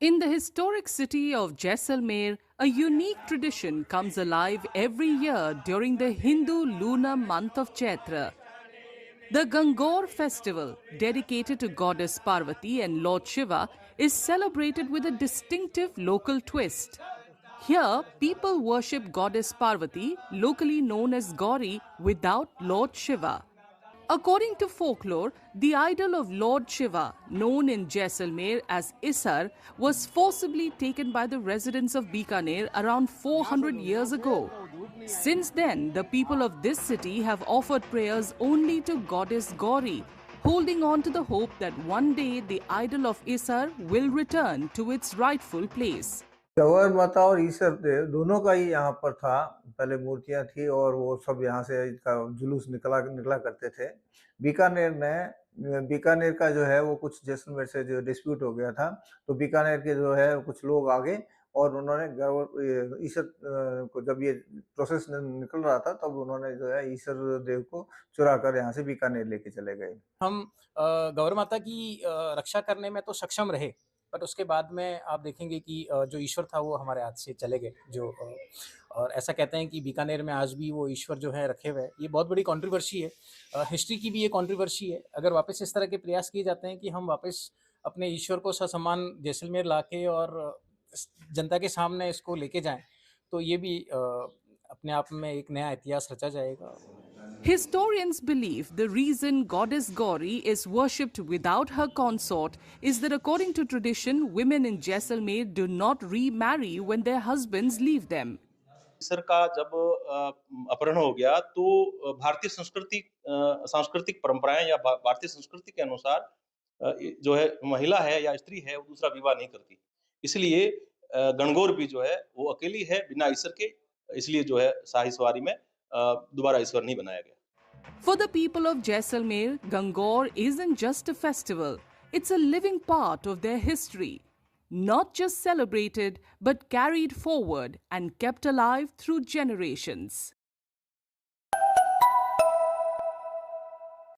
In the historic city of Jaisalmer, a unique tradition comes alive every year during the Hindu lunar month of Chaitra. The Gangor festival, dedicated to goddess Parvati and Lord Shiva, is celebrated with a distinctive local twist. Here, people worship goddess Parvati, locally known as Gauri, without Lord Shiva. According to folklore, the idol of Lord Shiva, known in Jaisalmer as Isar, was forcibly taken by the residents of Bikaner around 400 years ago. Since then, the people of this city have offered prayers only to goddess Gauri, holding on to the hope that one day the idol of Isar will return to its rightful place. गौर माता और ईश्वर देव दोनों का ही यहाँ पर था। पहले मूर्तियाँ थी और वो सब यहाँ से इसका जुलूस निकला निकला करते थे। बीकानेर का जो है वो कुछ जैसलमेर से जो डिस्प्यूट हो गया था, तो बीकानेर के जो है कुछ लोग आ गए और उन्होंने ईश्वर को जब ये प्रोसेस निकल रहा था तब उन्होंने जो है ईश्वर देव को चुरा कर यहाँ से बीकानेर लेके चले गए। हम गौर माता की रक्षा करने में तो सक्षम रहे, बट उसके बाद में आप देखेंगे कि जो ईश्वर था वो हमारे हाथ से चले गए। और ऐसा कहते हैं कि बीकानेर में आज भी वो ईश्वर जो है रखे हुए हैं। ये बहुत बड़ी कंट्रोवर्सी है, हिस्ट्री की भी ये कंट्रोवर्सी है। अगर वापस इस तरह के प्रयास किए जाते हैं कि हम वापस अपने ईश्वर को ससम्मान जैसलमेर लाके और जनता के सामने इसको लेके जाएं, तो ये भी अपने आप में एक नया इतिहास रचा जाएगा। Historians believe the reason goddess Gauri is worshipped without her consort is that according to tradition, women in Jaisalmer do not remarry when their husbands leave them. Sir का जब अपहरण हो गया तो भारतीय सांस्कृतिक परंपराएं या भारतीय संस्कृति के अनुसार जो है महिला है या स्त्री है वो दूसरा विवाह नहीं करती। इसलिए गणगौर भी जो है वो अकेली है बिना ईश्वर के, इसलिए जो है शाही सवारी में दोबारा ईश्वर नहीं बनाया गया। For the people of Jaisalmer, Gangor isn't just a festival, it's a living part of their history. Not just celebrated, but carried forward and kept alive through generations.